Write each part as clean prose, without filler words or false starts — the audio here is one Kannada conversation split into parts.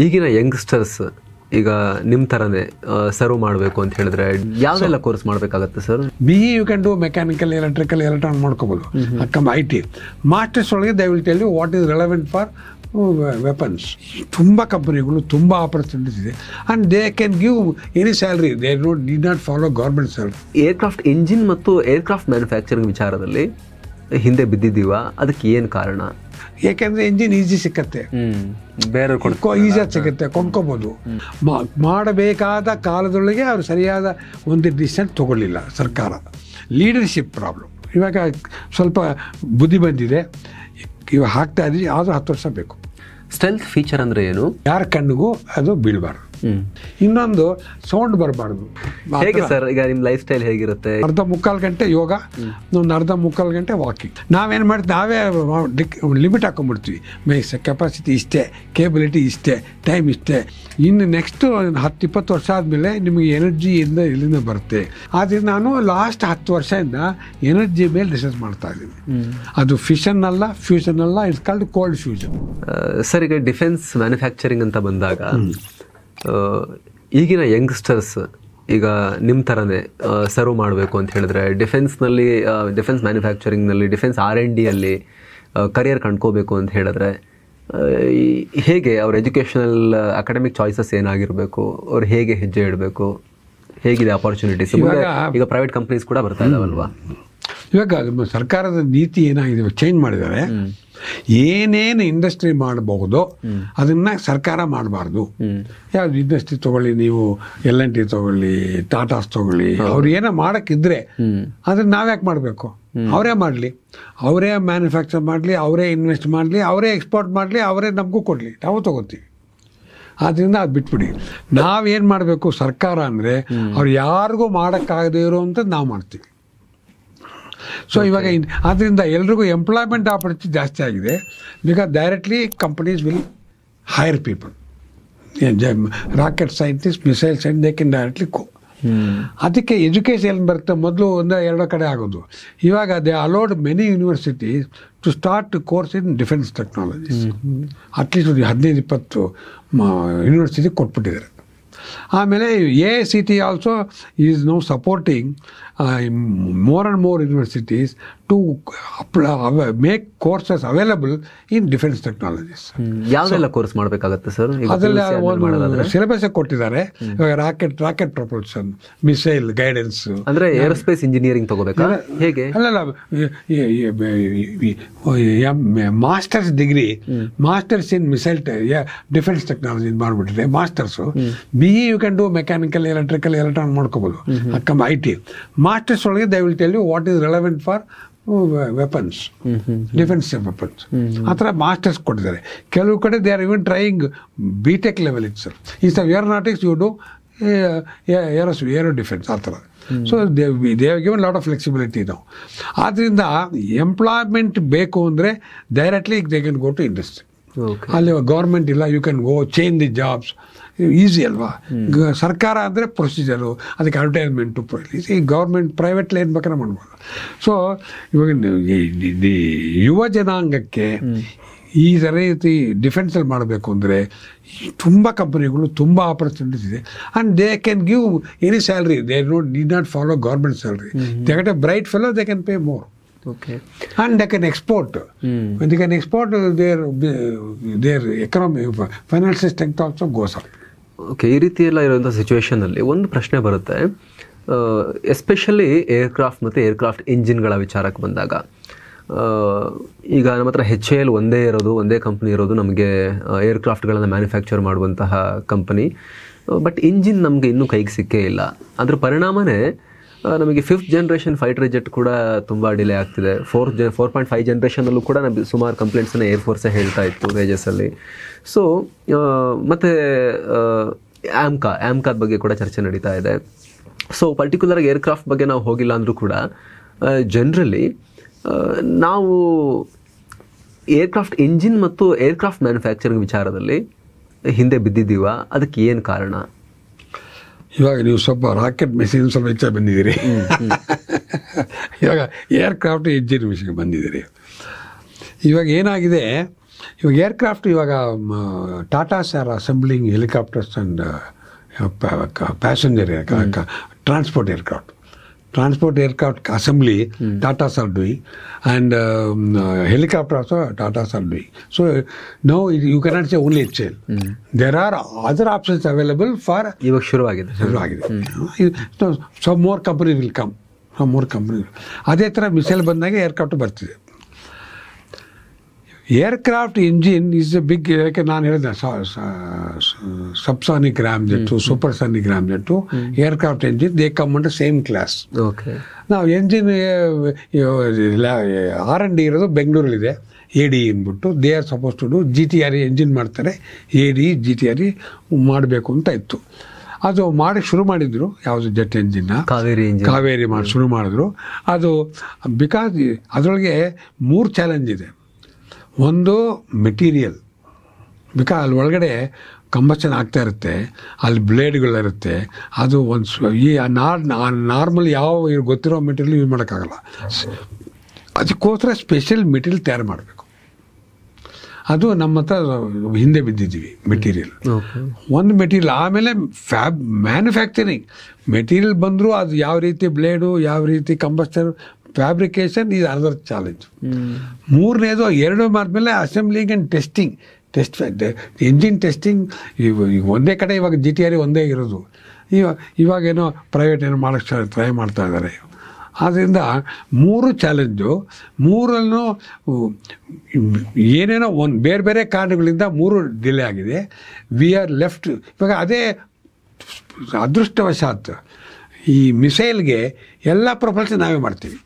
ಈಗಿನ ಯಂಗ್ಸ್ಟರ್ಸ್ ಈಗ ನಿಮ್ಮ ಥರನೇ ಸರ್ವ್ ಮಾಡಬೇಕು ಅಂತ ಹೇಳಿದ್ರೆ ಯಾವೆಲ್ಲ ಕೋರ್ಸ್ ಮಾಡಬೇಕಾಗತ್ತೆ sir? BE you can do mechanical, electrical, electron ಮಾಡ್ಕೋಬೋದು. IT ಮಾಸ್ಟರ್ಸ್ ಒಳಗೆ they will tell you what is relevant for weapons. ತುಂಬ ಕಂಪನಿಗಳು ತುಂಬ ಆಪರ್ಚುನಿಟೀಸ್ ಇದೆ and they can give any salary. They need not follow government salary. Aircraft engine ಮತ್ತು ಏರ್ಕ್ರಾಫ್ಟ್ ಮ್ಯಾನುಫ್ಯಾಕ್ಚರಿಂಗ್ ವಿಚಾರದಲ್ಲಿ ಹಿಂದೆ ಬಿದ್ದಿದ್ದೀವ, ಅದಕ್ಕೆ ಏನು ಕಾರಣ? ಏಕೆಂದರೆ ಇಂಜಿನ್ ಈಸಿ ಸಿಕ್ಕತ್ತೆ, ಬೇರೆ ಈಸಿಯಾಗಿ ಸಿಗುತ್ತೆ, ಕೊಂಡ್ಕೋಬೋದು. ಮಾಡಬೇಕಾದ ಕಾಲದೊಳಗೆ ಅವರು ಸರಿಯಾದ ಒಂದು ಡಿಸಿಷನ್ ತಗೊಳ್ಳಿಲ್ಲ ಸರ್ಕಾರ. Leadership problem. ಇವಾಗ ಸ್ವಲ್ಪ ಬುದ್ಧಿ ಬಂದಿದೆ, ಇವಾಗ ಹಾಕ್ತಾ ಇದ್ವಿ, ಆದರೂ 10 ವರ್ಷ ಬೇಕು. ಸ್ಟೆಲ್ತ್ ಫೀಚರ್ ಅಂದರೆ ಏನು? ಯಾರ ಕಣ್ಣಿಗೂ ಅದು ಬೀಳಬಾರ್ದು. ಇನ್ನೊಂದು ಸೌಂಡ್ ಬರಬಾರ್ದು. ಹೇಗೆ ಸರ್ ಈಗ ನಿಮ್ಮ ಲೈಫ್ ಸ್ಟೈಲ್ ಹೇಗಿರುತ್ತೆ? ಅರ್ಧ ಮುಕ್ಕಾಲು ಗಂಟೆ ಯೋಗ, ಒಂದು ಅರ್ಧ ಮುಕ್ಕಾಲು ಗಂಟೆ ವಾಕಿಂಗ್. ನಾವೇನು ಮಾಡ್ತೀವಿ, ನಾವೇ ಲಿಮಿಟ್ ಹಾಕೊಂಡ್ಬಿಡ್ತೀವಿ. ಕೆಪಾಸಿಟಿ ಇಷ್ಟೇ, ಕೇಬಲಿಟಿ ಇಷ್ಟೇ, ಟೈಮ್ ಇಷ್ಟೇ. ಇನ್ನು ನೆಕ್ಸ್ಟು 10-20 ವರ್ಷ ಆದಮೇಲೆ ನಿಮಗೆ ಎನರ್ಜಿಯಿಂದ ಇಲ್ಲಿಂದ ಬರುತ್ತೆ. ಆದರೆ ನಾನು ಲಾಸ್ಟ್ 10 ವರ್ಷದಿಂದ ಎನರ್ಜಿ ಮೇಲೆ ರಿಸರ್ಚ್ ಮಾಡ್ತಾ ಇದ್ದೀನಿ. ಅದು ಫಿಷನ್ ಅಲ್ಲ, ಫ್ಯೂಷನ್ ಅಲ್ಲ, it's called cold fusion. Sir ಈಗ ಡಿಫೆನ್ಸ್ ಮ್ಯಾನುಫ್ಯಾಕ್ಚರಿಂಗ್ ಅಂತ ಬಂದಾಗ ಈಗಿನ ಯಂಗ್ಸ್ಟರ್ಸ್ ಈಗ ನಿಮ್ಮ ಥರನೇ ಸರ್ವ್ ಮಾಡಬೇಕು ಅಂತ ಹೇಳಿದ್ರೆ ಡಿಫೆನ್ಸ್ ಮ್ಯಾನುಫ್ಯಾಕ್ಚರಿಂಗ್ನಲ್ಲಿ, ಡಿಫೆನ್ಸ್ R&Dಯಲ್ಲಿ ಕರಿಯರ್ ಕಂಡ್ಕೋಬೇಕು ಅಂತ ಹೇಳಿದ್ರೆ ಹೇಗೆ ಅವ್ರ ಎಜುಕೇಷನಲ್ ಅಕಾಡೆಮಿಕ್ ಚಾಯ್ಸಸ್ ಏನಾಗಿರಬೇಕು, ಅವ್ರು ಹೇಗೆ ಹೆಜ್ಜೆ ಇಡಬೇಕು, ಹೇಗಿದೆ ಅಪಾರ್ಚುನಿಟೀಸ್? ಈಗ ಪ್ರೈವೇಟ್ ಕಂಪ್ನೀಸ್ ಕೂಡ ಬರ್ತಾ ಇದಾವಲ್ವಾ? ಇವಾಗ ಸರ್ಕಾರದ ನೀತಿ ಏನಾಗಿದೆ, ಚೇಂಜ್ ಮಾಡಿದ್ದಾರೆ. ಏನೇನು ಇಂಡಸ್ಟ್ರಿ ಮಾಡಬಹುದು ಅದನ್ನ ಸರ್ಕಾರ ಮಾಡಬಾರ್ದು. ಯಾವ್ದು ಇಂಡಸ್ಟ್ರಿ ತಗೊಳ್ಳಿ, ನೀವು L&T ತಗೊಳ್ಳಿ, ಟಾಟಾಸ್ ತಗೊಳ್ಳಿ, ಅವ್ರು ಏನೋ ಮಾಡಕ್ಕಿದ್ರೆ ಅದನ್ನ ನಾವ್ಯಾಕೆ ಮಾಡಬೇಕು? ಅವರೇ ಮಾಡಲಿ, ಅವರೇ ಮ್ಯಾನುಫ್ಯಾಕ್ಚರ್ ಮಾಡಲಿ, ಅವರೇ ಇನ್ವೆಸ್ಟ್ ಮಾಡಲಿ, ಅವರೇ ಎಕ್ಸ್ಪೋರ್ಟ್ ಮಾಡಲಿ, ಅವರೇ ನಮಗೂ ಕೊಡಲಿ, ನಾವು ತಗೋತೀವಿ. ಆದ್ದರಿಂದ ಅದು ಬಿಟ್ಬಿಡಿ. ನಾವೇನು ಮಾಡಬೇಕು, ಸರ್ಕಾರ ಅಂದರೆ ಅವ್ರು ಯಾರಿಗೂ ಮಾಡೋಕ್ಕಾಗದೇ ಇರೋವಂಥದ್ದು ನಾವು ಮಾಡ್ತೀವಿ. ಸೊ ಇವಾಗ ಆದ್ದರಿಂದ ಎಲ್ರಿಗೂ ಎಂಪ್ಲಾಯ್ಮೆಂಟ್ ಆಪರ್ಚುನಿಟಿ ಜಾಸ್ತಿ ಆಗಿದೆ. Because directly companies will hire people. Rocket scientist, missile scientist, they can directly go. ಅದಕ್ಕೆ ಎಜುಕೇಷನ್ ಬರುತ್ತೆ. ಮೊದಲು 1-2 ಕಡೆ ಆಗೋದು. ಇವಾಗ they allowed many universities to start course in defence technologies. At least ಒಂದು 15-20 ಯೂನಿವರ್ಸಿಟಿ ಕೊಟ್ಬಿಟ್ಟಿದ್ದಾರೆ. ಆಮೇಲೆ AICTE also is now supporting more and more universities to make courses available in defense technologies. ಯಾವೆಲ್ಲ ಕೋರ್ಸ್ ಮಾಡಬೇಕಾಗುತ್ತೆ ಸರ್? ಅದೆಲ್ಲ ಒಂದು ಸಿಲೆಬಸ್ ಕೊಟ್ಟಿದ್ದಾರೆ. ಇವಾಗ ರಾಕೆಟ್ ಪ್ರೊಪಲ್ಷನ್, ಮಿಸೈಲ್ ಗೈಡೆನ್ಸ್, ಅಂದ್ರೆ ಏರೋಸ್ಪೇಸ್ ಇಂಜಿನಿಯರಿಂಗ್ ತಗೋಬೇಕಾ ಹೇಗೆ? ಅಲ್ಲ, masters degree, masters in missile defence technology ಮಾಡ್ಬಿಟ್ಟಿದೆ masters. BE you can do mechanical, electrical, electron ಮಾಡ್ಕೋಬೋದು. IT ಮಾಸ್ಟರ್ಸ್ ಒಳಗೆ they will tell you what is relevant for weapons, defence weapons. ಆ ಥರ ಮಾಸ್ಟರ್ಸ್ ಕೊಟ್ಟಿದ್ದಾರೆ. ಕೆಲವು ಕಡೆ they are even trying BTech level it sir. ಈ sir aeronautics you do aero defence ಆ ಥರ. So they have given lot of flexibility ನಾವು. ಆದ್ದರಿಂದ ಎಂಪ್ಲಾಯ್ಮೆಂಟ್ ಬೇಕು ಅಂದರೆ directly they can go to industry. ಅಲ್ಲಿ ಗೌರ್ಮೆಂಟ್ ಇಲ್ಲ, you can go change the jobs, easy ಅಲ್ವಾ? ಸರ್ಕಾರ ಅಂದರೆ ಪ್ರೊಸೀಜರು, ಅದಕ್ಕೆ ಅಡ್ವರ್ಟೈಸ್ಮೆಂಟು, ಈ ಗೌರ್ಮೆಂಟ್ ಪ್ರೈವೇಟ್ಲಿ ಏನು ಬೇಕಾದ್ರೆ ಮಾಡ್ಬೋದು. ಸೊ ಇವಾಗ ಯುವ ಜನಾಂಗಕ್ಕೆ ಈ ರೀತಿ ಡಿಫೆನ್ಸಲ್ಲಿ ಮಾಡಬೇಕು ಅಂದರೆ ತುಂಬ ಕಂಪನಿಗಳು ತುಂಬ ಆಪರ್ಚುನಿಟೀಸ್ ಇದೆ and they can give any salary. They need not follow government salary. They get A bright fellow, they can pay more. Okay. And they can export. When they can export, their economy, financial strength also goes up. Okay, ಈ ರೀತಿ ಎಲ್ಲ ಇರುವಂಥ ಸಿಚುವೇಶನಲ್ಲಿ ಒಂದು ಪ್ರಶ್ನೆ ಬರುತ್ತೆ. ಎಸ್ಪೆಷಲಿ ಏರ್ಕ್ರಾಫ್ಟ್ ಮತ್ತು ಏರ್ಕ್ರಾಫ್ಟ್ ಇಂಜಿನ್ಗಳ ವಿಚಾರಕ್ಕೆ ಬಂದಾಗ, ಈಗ ನಮ್ಮ ಹತ್ರ HAL ಒಂದೇ ಕಂಪ್ನಿ ಇರೋದು, ನಮಗೆ ಏರ್ಕ್ರಾಫ್ಟ್ಗಳನ್ನು ಮ್ಯಾನುಫ್ಯಾಕ್ಚರ್ ಮಾಡುವಂತಹ ಕಂಪನಿ. ಬಟ್ ಇಂಜಿನ್ ನಮಗೆ ಇನ್ನೂ ಕೈಗೆ ಸಿಕ್ಕೇ ಇಲ್ಲ. ಅದ್ರ ಪರಿಣಾಮನೇ ನಮಗೆ 5th ಜನರೇಷನ್ ಫೈಟರ್ ಜೆಟ್ ಕೂಡ ತುಂಬ ಡಿಲೇ ಆಗ್ತಿದೆ. 4.5 ಜನರೇಷನಲ್ಲೂ ಕೂಡ ನಮಗೆ ಸುಮಾರು ಕಂಪ್ಲೇಂಟ್ಸನ್ನು ಏರ್ಫೋರ್ಸೇ ಹೇಳ್ತಾ ಇತ್ತು ವೇಜಸ್ಸಲ್ಲಿ. ಸೊ ಮತ್ತು ಆಮ್ಕಾದ ಬಗ್ಗೆ ಕೂಡ ಚರ್ಚೆ ನಡೀತಾ ಇದೆ. ಸೊ ಪರ್ಟಿಕ್ಯುಲರಾಗಿ ಏರ್ಕ್ರಾಫ್ಟ್ ಬಗ್ಗೆ ನಾವು ಹೋಗಿಲ್ಲ ಅಂದರೂ ಕೂಡ ಜನರಲಿ ನಾವು ಏರ್ಕ್ರಾಫ್ಟ್ ಇಂಜಿನ್ ಮತ್ತು ಏರ್ಕ್ರಾಫ್ಟ್ ಮ್ಯಾನುಫ್ಯಾಕ್ಚರಿಂಗ್ ವಿಚಾರದಲ್ಲಿ ಹಿಂದೆ ಬಿದ್ದಿದ್ದೀವ, ಅದಕ್ಕೆ ಏನು ಕಾರಣ? ಇವಾಗ ನೀವು ಸ್ವಲ್ಪ ರಾಕೆಟ್ ಮೆಷಿನ್ ಸ್ವಲ್ಪ ಹೆಚ್ಚಾಗಿ ಬಂದಿದ್ದೀರಿ. ಇವಾಗ ಏರ್ಕ್ರಾಫ್ಟ್ ಇಂಜಿನ್ ವಿಷಯಕ್ಕೆ ಬಂದಿದ್ದೀರಿ. ಇವಾಗ ಏನಾಗಿದೆ, ಇವಾಗ ಏರ್ಕ್ರಾಫ್ಟ್ ಇವಾಗ Tatas are assembling helicopters and passenger transport aircraft assembly Tatas are doing, and helicopter also Tatas are doing. So now you cannot say only HAL. There are other options available for ಇವಾಗ ಶುರುವಾಗಿದೆ. Some more company will come. ಅದೇ ಥರ ಮಿಸೈಲ್ ಬಂದಾಗ ಏರ್ಕ್ರಾಫ್ಟ್ ಬರ್ತಿದೆ. Aircraft engine is a big, ಯಾಕೆ ನಾನು ಹೇಳಿದೆ subsonic ramjet, supersonic ramjet, aircraft engine they come under same class. Okay, ನಾವು ಎಂಜಿನ್ R&D ಇರೋದು ಬೆಂಗಳೂರಲ್ಲಿದೆ, AD ಅಂದ್ಬಿಟ್ಟು they are supposed to do GTR engine ಮಾಡ್ತಾರೆ, AD GTR ಮಾಡಬೇಕು ಅಂತ ಇತ್ತು. ಅದು ಮಾಡಿ ಶುರು ಮಾಡಿದ್ರು, ಯಾವುದು ಜೆಟ್ ಎಂಜಿನ್ನ ಕಾವೇರಿ ಮಾಡಿ ಶುರು ಮಾಡಿದ್ರು. ಅದು ಬಿಕಾಸ್ ಅದರೊಳಗೆ 3 ಚಾಲೆಂಜ್ ಇದೆ. ಒಂದು ಮೆಟೀರಿಯಲ್, ಬಿಕಾಸ್ ಅಲ್ಲಿ ಒಳಗಡೆ ಕಂಬಷನ್ ಆಗ್ತಾ ಇರುತ್ತೆ, ಅಲ್ಲಿ ಬ್ಲೇಡ್ಗಳಿರುತ್ತೆ. ಅದು ಒಂದು ಈ ನಾರ್ಮಲ್ ಯಾವ ಗೊತ್ತಿರೋ ಮೆಟೀರಿಯಲ್ ಯೂಸ್ ಮಾಡೋಕ್ಕಾಗಲ್ಲ. ಅದಕ್ಕೋಸ್ಕರ ಸ್ಪೆಷಲ್ ಮೆಟೀರಿಯಲ್ ತಯಾರು ಮಾಡಬೇಕು. ಅದು ನಮ್ಮ ಹತ್ರ ಹಿಂದೆ ಬಿದ್ದಿದ್ದೀವಿ ಮೆಟೀರಿಯಲ್. ಒಂದು ಮೆಟೀರಿಯಲ್, ಆಮೇಲೆ ಮ್ಯಾನುಫ್ಯಾಕ್ಚರಿಂಗ್ ಮೆಟೀರಿಯಲ್ ಬಂದರೂ ಅದು ಯಾವ ರೀತಿ ಬ್ಲೇಡು, ಯಾವ ರೀತಿ ಕಂಬಸ್ಟರ್, ಫ್ಯಾಬ್ರಿಕೇಷನ್ ಈಸ್ ಅದರ್ ಚಾಲೆಂಜ್. ಮೂರನೇದು 2 ಮಾಡಿದ್ಮೇಲೆ assembling and testing. Engine testing ಒಂದೇ ಕಡೆ ಇವಾಗ GTR ಒಂದೇ ಇರೋದು. ಇವಾಗೇನೋ ಪ್ರೈವೇಟ್ ಏನೋ ಮಾಡೋಕ್ಕೆ ಟ್ರೈ ಮಾಡ್ತಾ ಇದ್ದಾರೆ. ಆದ್ದರಿಂದ 3 ಚಾಲೆಂಜು, 3ರಲ್ಲೂ ಏನೇನೋ ಬೇರೆ ಬೇರೆ ಕಾರಣಗಳಿಂದ 3 ಡಿಲೇ ಆಗಿದೆ. We are left. ಇವಾಗ ಅದೇ ಅದೃಷ್ಟವಶಾತ್ ಈ ಮಿಸೈಲ್ಗೆ ಎಲ್ಲ ಪ್ರೊಪಲ್ಷನ್ ನಾವೇ ಮಾಡ್ತೀವಿ.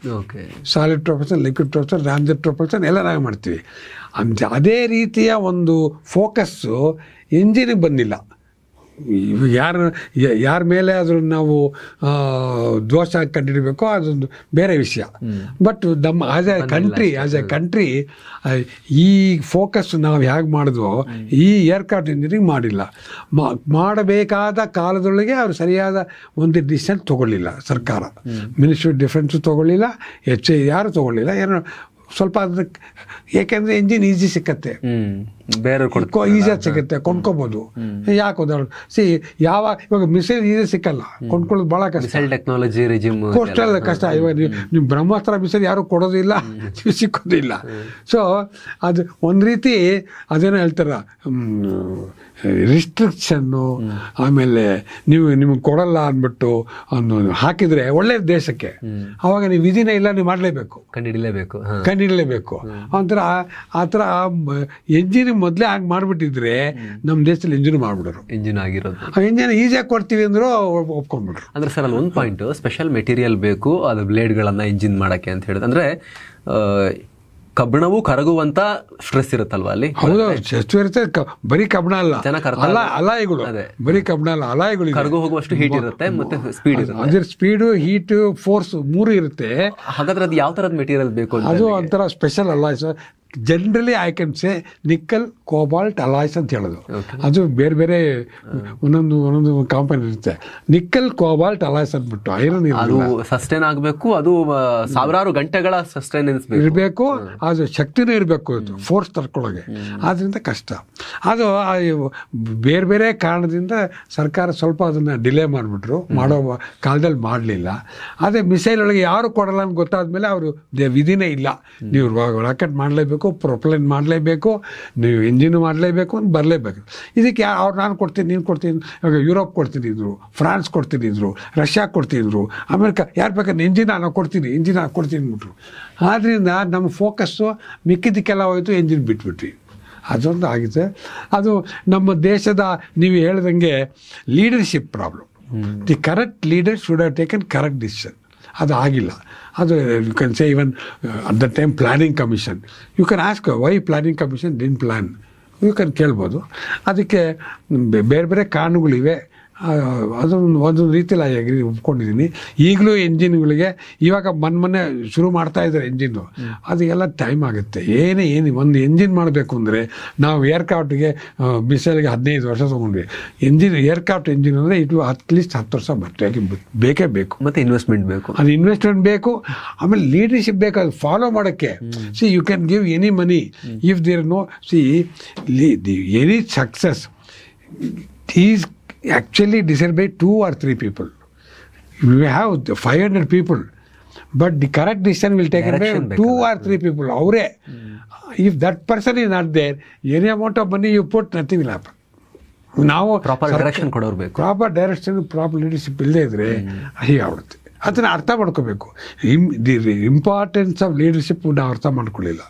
Solid propulsion, liquid propulsion, ramjet propulsion ಎಲ್ಲ ನಾವೇ ಮಾಡ್ತೀವಿ. ಅದೇ ರೀತಿಯ ಒಂದು ಫೋಕಸ್ಸು ಎಂಜಿನಿಗೆ ಬಂದಿಲ್ಲ. ಯಾರ ಮೇಲೆ ಆದರೂ ನಾವು ದೋಷ ಕಂಡುಹಿಡಬೇಕೋ ಅದೊಂದು ಬೇರೆ ವಿಷಯ. ಬಟ್ ನಮ್ಮ ಆಸ್ ಎ ಕಂಟ್ರಿ ಈ ಫೋಕಸ್ ನಾವು ಹೇಗೆ ಮಾಡಿದ್ವೋ ಈ ಏರ್ಕ್ರಾಫ್ಟ್ ಇಂಜಿನಿಯರಿಂಗ್ ಮಾಡಿಲ್ಲ. ಮಾಡಬೇಕಾದ ಕಾಲದೊಳಗೆ ಅವರು ಸರಿಯಾದ ಒಂದು ಡಿಸಿಷನ್ ತೊಗೊಳ್ಳಿಲ್ಲ ಸರ್ಕಾರ. ಮಿನಿಸ್ಟ್ರಿ ಆಫ್ ಡಿಫೆನ್ಸು ತೊಗೊಳ್ಳಿಲ್ಲ, ಯಾರು ತೊಗೊಳ್ಳಿಲ್ಲ. ಏನೋ ಸ್ವಲ್ಪ ಅದಕ್ಕೆ, ಏಕೆಂದರೆ ಎಂಜಿನ್ ಈಸಿ ಸಿಕ್ಕತ್ತೆ, ಬೇರೆ ಈಸಿಯಾಗಿ ಸಿಗುತ್ತೆ, ಕೊಂಡ್ಕೋಬೋದು. ಯಾಕೆ ಇವಾಗ ಮಿಸೈಲ್ ಈಸಿ ಸಿಕ್ಕಲ್ಲ, ಕೊಂಡ್ಕೊಳ್ಳೋದು ಭಾಳ ಕಷ್ಟ. ಟೆಕ್ನಾಲಜಿ ಕೋಸ್ಟಲ್ ಕಷ್ಟ. ಇವಾಗ ನೀವು ಬ್ರಹ್ಮಾಸ್ತ್ರ ಮಿಸೈಲ್ ಯಾರು ಕೊಡೋದಿಲ್ಲ, ಸಿಕ್ಕೋದಿಲ್ಲ. ಸೊ ಅದು ಒಂದು ರೀತಿ ಅದೇನೋ ಹೇಳ್ತಾರ, ರಿಸ್ಟ್ರಿಕ್ಷನ್ನು. ಆಮೇಲೆ ನಿಮಗೆ ಕೊಡಲ್ಲ ಅಂದ್ಬಿಟ್ಟು ಹಾಕಿದರೆ ಒಳ್ಳೆ ದೇಶಕ್ಕೆ, ಅವಾಗ ನೀವು ವಿಧಿನೇ ಇಲ್ಲ, ನೀವು ಮಾಡಲೇಬೇಕು, ಕಂಡುಹಿಡಲೇಬೇಕು. ಒಂಥರ ಆ ಥರ ಎಂಜಿನ್ ಮೊದಲೇ ಹಾಗೆ ಮಾಡಿಬಿಟ್ಟಿದ್ರೆ ನಮ್ಮ ದೇಶದಲ್ಲಿ ಇಂಜಿನ್ ಮಾಡಿಬಿಡೋರು. ಇಂಜಿನ್ ಆಗಿರೋದು ಇಂಜಿನ್ ಈಸಿಯಾಗಿ ಕೊಡ್ತೀವಿ ಅಂದರೂ ಒಪ್ಕೊಂಡ್ಬಿಟ್ರು. ಅಂದರೆ ಸರ್ ಅಲ್ಲಿ ಒಂದು ಪಾಯಿಂಟ್, ಸ್ಪೆಷಲ್ ಮೆಟೀರಿಯಲ್ ಬೇಕು ಅದು ಬ್ಲೇಡ್ಗಳನ್ನು ಇಂಜಿನ್ ಮಾಡೋಕ್ಕೆ ಅಂತ ಹೇಳಿದ್ರೆ. ಅಂದರೆ ಕಬ್ಬಿಣವು ಕರಗುವಂತ ಸ್ಟ್ರೆಸ್ ಇರುತ್ತಲ್ವಾ ಅಲ್ಲಿ? ಹೌದು, ಎಷ್ಟು ಇರುತ್ತೆ. ಬರೀ ಕಬ್ಬಿಣ ಅಲ್ಲ, ಅಲಾಯಿಗಳು. ಬರೀ ಕಬ್ಬಿಣ ಅಲ್ಲ, ಅಲಾಯಿಗಳು ಕರಗು ಹೋಗುವಷ್ಟು ಹೀಟ್ ಇರುತ್ತೆ, ಮತ್ತೆ ಸ್ಪೀಡ್ ಇರುತ್ತೆ. ಅದ್ರ ಸ್ಪೀಡು, ಹೀಟ್, ಫೋರ್ಸ್ 3 ಇರುತ್ತೆ. ಹಾಗಾದ್ರೆ ಅದು ಯಾವ ತರದ ಮೆಟೀರಿಯಲ್ ಬೇಕು? ಅದು ಒಂಥರ special alloys. Generally I can say nickel, cobalt alloys ಅಂತ ಹೇಳೋದು. ಅದು ಬೇರೆ ಬೇರೆ ಒಂದೊಂದು ಕಂಪನಿ ಇರುತ್ತೆ. ನಿಕ್ಕಲ್, ಕೋಬಾಲ್ಟ್ ಅಲಾಯ್ಸ್ ಅಂದ್ಬಿಟ್ಟು ಐರನ್ ಅದು ಸಸ್ಟೈನ್ ಆಗಬೇಕು, ಅದು ಸಾವಿರಾರು ಗಂಟೆಗಳ ಸಸ್ಟೈನೆನ್ಸ್ ಇರಬೇಕು, ಅದು ಶಕ್ತಿನೂ ಇರಬೇಕು, ಫೋರ್ಸ್ ತರ್ಕೊಳ್ಳೋಗೆ. ಆದ್ದರಿಂದ ಕಷ್ಟ. ಅದು ಬೇರೆ ಬೇರೆ ಕಾರಣದಿಂದ ಸರ್ಕಾರ ಸ್ವಲ್ಪ ಅದನ್ನು ಡಿಲೇ ಮಾಡಿಬಿಟ್ರು, ಮಾಡೋ ಕಾಲದಲ್ಲಿ ಮಾಡಲಿಲ್ಲ. ಅದೇ ಮಿಸೈಲ್ ಒಳಗೆ ಯಾರು ಕೊಡಲ್ಲ ಅಂತ ಗೊತ್ತಾದ್ಮೇಲೆ ಅವರು ವಿಧಿನೇ ಇಲ್ಲ, ನೀವು ರಾಕೆಟ್ ಮಾಡಲೇಬೇಕು, ಪ್ರೊಪೆಲೆಂಟ್ ಮಾಡಲೇಬೇಕು, ನೀವು ಇಂಜಿನ್ ಮಾಡಲೇಬೇಕು ಅಂತ ಬರಲೇಬೇಕು. ಇದಕ್ಕೆ ಅವ್ರು ನಾನು ಕೊಡ್ತೀನಿ, ನೀನು ಕೊಡ್ತೀನಿ, ಇವಾಗ ಯುರೋಪ್ ಕೊಡ್ತಿದ್ರು, ಫ್ರಾನ್ಸ್ ಕೊಡ್ತಿದ್ರು, ರಷ್ಯಾ ಕೊಡ್ತಿದ್ರು, ಅಮೆರಿಕ ಯಾರು ಬೇಕಾದ್ರೆ ಇಂಜಿನ್ ನಾನು ಕೊಡ್ತೀನಿ ಅಂದ್ಬಿಟ್ರು. ಆದ್ದರಿಂದ ನಮ್ಮ ಫೋಕಸ್ಸು ಮಿಕ್ಕಿದ್ದಕ್ಕೆಲ್ಲ ಹೋಯಿತು, ಎಂಜಿನ್ ಬಿಟ್ಬಿಟ್ವಿ. ಅದೊಂದು ಆಗಿದೆ. ಅದು ನಮ್ಮ ದೇಶದ, ನೀವು ಹೇಳ್ದಂಗೆ leadership problem. The correct leader should have taken correct decision. ಅದು ಆಗಿಲ್ಲ. ಅದು you can say even at the time planning commission, you can ask why planning commission didn't plan, you can ಕೇಳ್ಬೋದು. ಅದಕ್ಕೆ ಬೇರೆ ಬೇರೆ ಕಾರಣಗಳಿವೆ. ಅದೊಂದು ರೀತಿಯಲ್ಲಿ ಅಗ್ರಿ ಒಪ್ಕೊಂಡಿದ್ದೀನಿ. ಈಗಲೂ ಎಂಜಿನ್ಗಳಿಗೆ ಇವಾಗ ಮೊನ್ನೆ ಶುರು ಮಾಡ್ತಾ ಇದ್ದಾರೆ ಎಂಜಿನ್ನು, ಅದಕ್ಕೆಲ್ಲ ಟೈಮ್ ಆಗುತ್ತೆ. ಒಂದು ಎಂಜಿನ್ ಮಾಡಬೇಕು ಅಂದರೆ ನಾವು ಏರ್ಕ್ರಾಫ್ಟ್ಗೆ ಮಿಸೈಲ್ಗೆ 15 ವರ್ಷ ತೊಗೊಂಡ್ವಿ. ಏರ್ಕ್ರಾಫ್ಟ್ ಎಂಜಿನ್ ಅಂದರೆ ಇದು ಅಟ್ಲೀಸ್ಟ್ 10 ವರ್ಷ ಬೇಕೇ ಬೇಕು. ಮತ್ತು ಇನ್ವೆಸ್ಟ್ಮೆಂಟ್ ಬೇಕು, ಅದು ಇನ್ವೆಸ್ಟ್ಮೆಂಟ್ ಬೇಕು. ಆಮೇಲೆ ಲೀಡರ್ಶಿಪ್ ಬೇಕು, ಅದು ಫಾಲೋ ಮಾಡೋಕ್ಕೆ. See you can give any money if there no any success is actually decided by 2 or 3 people. We have 500 people, but the correct decision will take by 2 or 3 people. Aure, if that person is not there, any amount of money you put, nothing will happen. Now proper direction ಕೊಡೋರು ಬೇಕು. ಪ್ರಾಪರ್ ಡೈರೆಕ್ಷನ್, ಪ್ರಾಪರ್ ಲೀಡರ್ಶಿಪ್ ಇಲ್ಲದೆ ಇದ್ರೆ ಹೀಗಾಗುತ್ತೆ. ಅದನ್ನು ಅರ್ಥ ಮಾಡ್ಕೋಬೇಕು. ದಿ ಇಂಪಾರ್ಟೆನ್ಸ್ ಆಫ್ ಲೀಡರ್ಶಿಪ್ ನಾವು ಅರ್ಥ ಮಾಡ್ಕೊಳ್ಳಿಲ್ಲ.